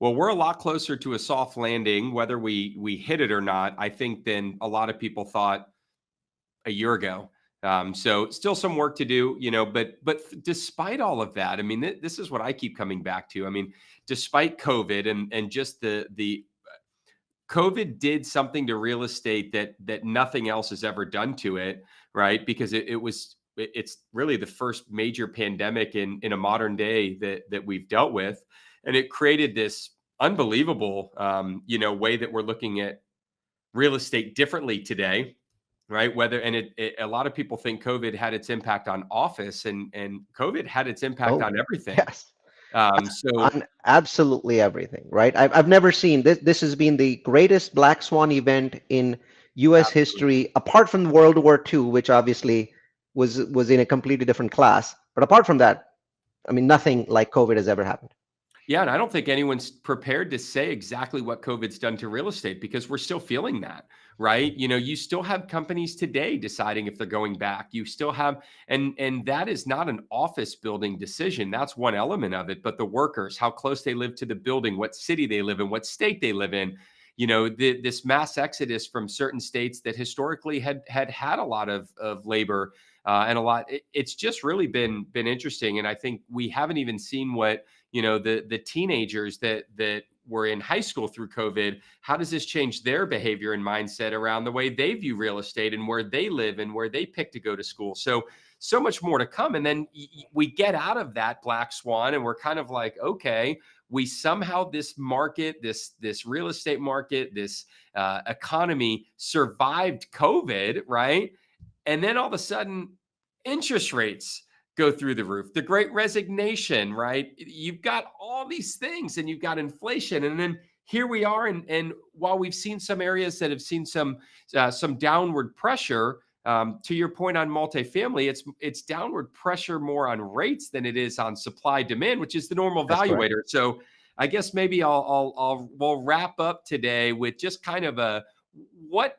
Well, we're a lot closer to a soft landing, whether we hit it or not, I think, than a lot of people thought a year ago. So still some work to do, but despite all of that, I mean, this is what I keep coming back to. I mean, despite COVID and just the COVID did something to real estate that nothing else has ever done to it, right? Because it's really the first major pandemic in a modern day that we've dealt with, and it created this unbelievable way that we're looking at real estate differently today, right? A lot of people think COVID had its impact on office, and COVID had its impact Oh, on everything. yes. So On absolutely everything, right? I've never seen this. This has been the greatest black swan event in U.S. absolutely. history, apart from World War II, which obviously was in a completely different class. But apart from that, I mean, nothing like COVID has ever happened. Yeah, and I don't think anyone's prepared to say exactly what COVID's done to real estate, because we're still feeling that, right? You still have companies today deciding if they're going back. You still have, and that is not an office building decision. That's one element of it, but the workers, how close they live to the building, what city they live in, what state they live in. This mass exodus from certain states that historically had a lot of labor and a lot. It's just really been interesting, and I think we haven't even seen what the teenagers that were in high school through COVID. How does this change their behavior and mindset around the way they view real estate and where they live and where they pick to go to school? So much more to come. And then we get out of that black swan and we're kind of like, okay, we somehow, this market, this real estate market, this economy survived COVID, right? And then all of a sudden, interest rates go through the roof. The great resignation, right? You've got all these things and you've got inflation. And then here we are. And while we've seen some areas that have seen some downward pressure, to your point on multifamily, it's downward pressure more on rates than it is on supply demand, which is the normal That's correct. valuator. So I guess maybe we'll wrap up today with just kind of a what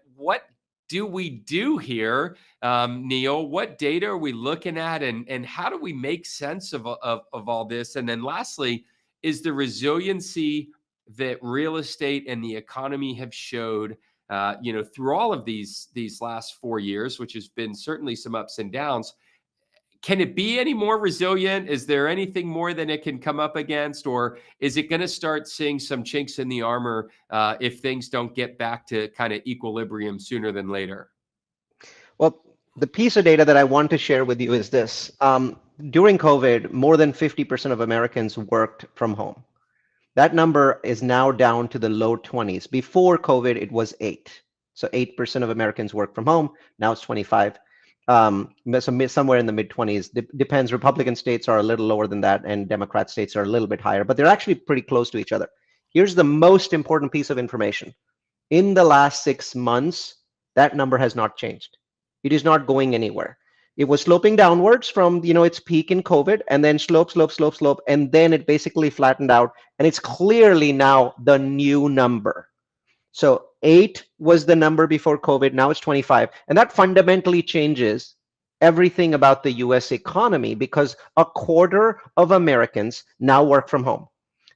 do we do here, Neil? What data are we looking at, and how do we make sense of all this? And then lastly, is the resiliency that real estate and the economy have showed through all of these last 4 years, which has been certainly some ups and downs. Can it be any more resilient? Is there anything more than it can come up against, or is it going to start seeing some chinks in the armor if things don't get back to kind of equilibrium sooner than later? Well, the piece of data that I want to share with you is this. During COVID, more than 50% of Americans worked from home. That number is now down to the low 20s. Before COVID, it was 8. So 8% of Americans work from home. Now it's 25. So somewhere in the mid 20s. Depends. Republican states are a little lower than that, and Democrat states are a little bit higher, but they're actually pretty close to each other. Here's the most important piece of information. In the last 6 months, that number has not changed. It is not going anywhere. It was sloping downwards from its peak in COVID, and then slope, and then it basically flattened out, and it's clearly now the new number. So 8 was the number before COVID, now it's 25, and that fundamentally changes everything about the US economy because a quarter of Americans now work from home,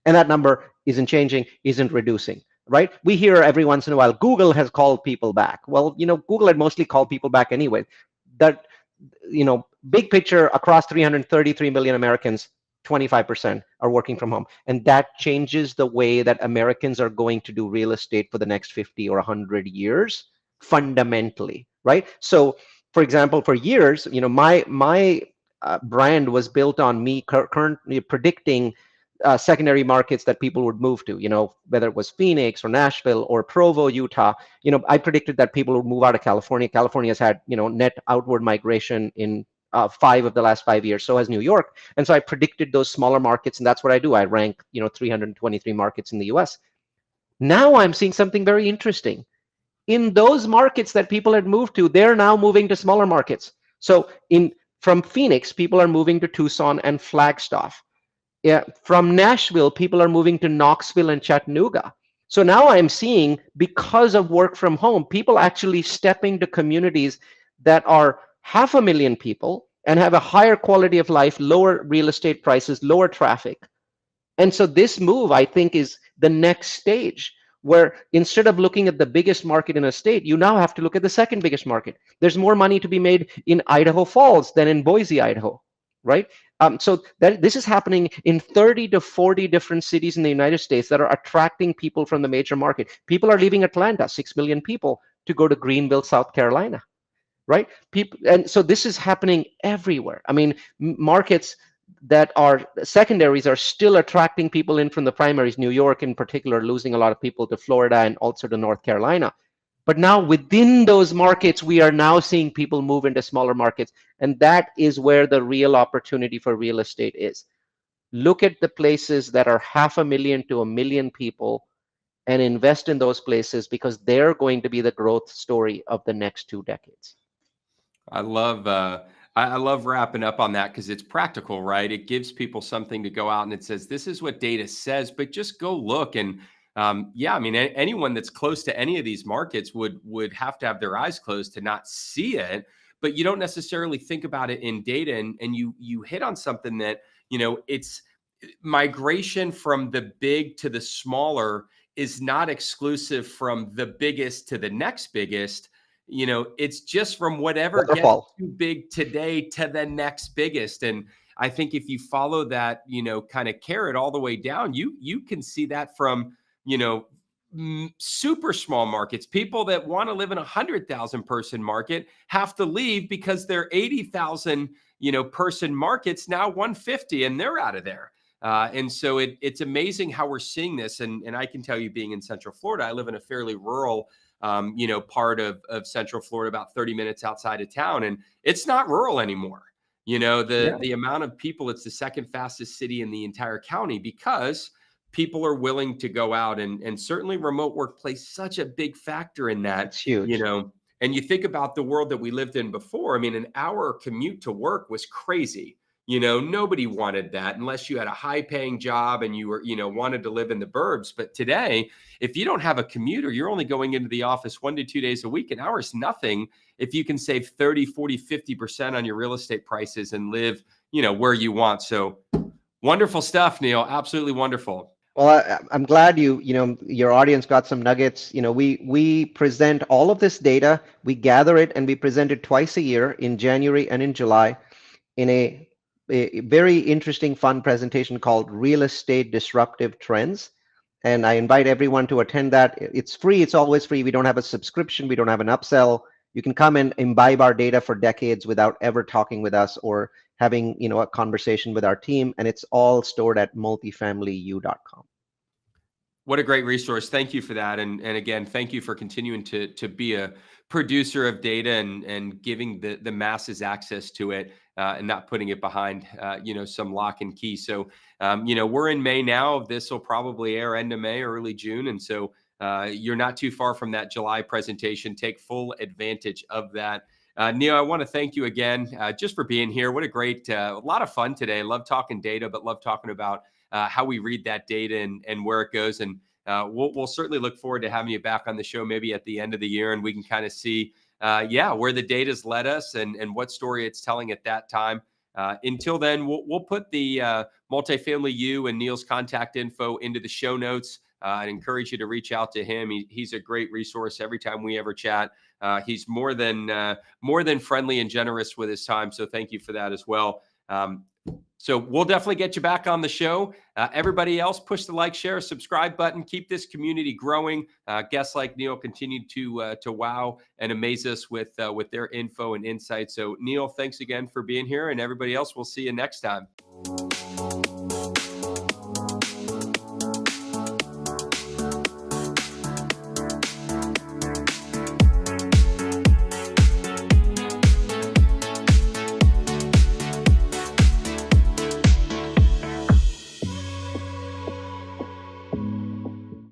and that number isn't changing, isn't reducing. Right? We hear every once in a while, Google has called people back. Well, Google had mostly called people back anyway. That, big picture across 333 million Americans, 25% are working from home. And that changes the way that Americans are going to do real estate for the next 50 or 100 years, fundamentally, right? So, for example, for years, my brand was built on me currently predicting secondary markets that people would move to, whether it was Phoenix or Nashville or Provo, Utah. I predicted that people would move out of California. California has had, net outward migration in 5 of the last 5 years. So has New York. And so I predicted those smaller markets, and that's what I do. I rank, 323 markets in the US. Now I'm seeing something very interesting. In those markets that people had moved to, they're now moving to smaller markets. So from Phoenix, people are moving to Tucson and Flagstaff. Yeah, from Nashville, people are moving to Knoxville and Chattanooga. So now I'm seeing, because of work from home, people actually stepping to communities that are 500,000 people and have a higher quality of life, lower real estate prices, lower traffic. And so this move, I think, is the next stage where instead of looking at the biggest market in a state, you now have to look at the second biggest market. There's more money to be made in Idaho Falls than in Boise, Idaho, right? So this is happening in 30 to 40 different cities in the United States that are attracting people from the major market. People are leaving Atlanta, 6 million people, to go to Greenville, South Carolina, right? And so this is happening everywhere. I mean, markets that are secondaries are still attracting people in from the primaries. New York in particular losing a lot of people to Florida and also to North Carolina. But now within those markets, we are now seeing people move into smaller markets. And that is where the real opportunity for real estate is. Look at the places that are 500,000 to 1 million people and invest in those places, because they're going to be the growth story of the next 2 decades. I love I love wrapping up on that because it's practical, right? It gives people something to go out and it says, this is what data says, but just go look. And yeah, I mean, anyone that's close to any of these markets would have to have their eyes closed to not see it. But you don't necessarily think about it in data, and you hit on something that, it's migration from the big to the smaller is not exclusive from the biggest to the next biggest. It's just from whatever gets Waterfall. too big today to the next biggest. And I think if you follow that, kind of carrot all the way down, you can see that from, super small markets. People that want to live in 100,000 person market have to leave because their 80,000, person markets now 150 and they're out of there. And so it's amazing how we're seeing this. And I can tell you, being in Central Florida, I live in a fairly rural part of Central Florida, about 30 minutes outside of town. And it's not rural anymore. The amount of people, it's the second fastest city in the entire county because people are willing to go out, and certainly remote work plays such a big factor in that, It's huge. And you think about the world that we lived in before. I mean, an hour commute to work was crazy. Nobody wanted that unless you had a high paying job and you were, wanted to live in the burbs. But today, if you don't have a commuter, you're only going into the office 1 to 2 days a week. An hour is nothing if you can save 30, 40, 50% on your real estate prices and live, where you want. So wonderful stuff, Neil. Absolutely wonderful. Well, I'm glad your audience got some nuggets. We present all of this data, we gather it, and we present it twice a year in January and in July in a very interesting, fun presentation called Real Estate Disruptive Trends. And I invite everyone to attend that. It's free. It's always free. We don't have a subscription. We don't have an upsell. You can come and imbibe our data for decades without ever talking with us or having, a conversation with our team. And it's all stored at multifamilyu.com. What a great resource. Thank you for that. And again, thank you for continuing to be a producer of data and giving the masses access to it, and not putting it behind, some lock and key. So, we're in May now. This will probably air end of May, early June. And so you're not too far from that July presentation. Take full advantage of that. Neil, I want to thank you again, just for being here. What a great, a lot of fun today. Love talking data, but love talking about how we read that data and where it goes. And we'll certainly look forward to having you back on the show maybe at the end of the year, and we can kind of see, where the data's led us and what story it's telling at that time. Until then, we'll put the Multifamily U and Neil's contact info into the show notes. I'd encourage you to reach out to him. He's a great resource every time we ever chat. He's more than friendly and generous with his time. So thank you for that as well. So we'll definitely get you back on the show. Everybody else, push the like, share, subscribe button. Keep this community growing. Guests like Neil continue to wow and amaze us with their info and insights. So Neil, thanks again for being here, and everybody else, we'll see you next time.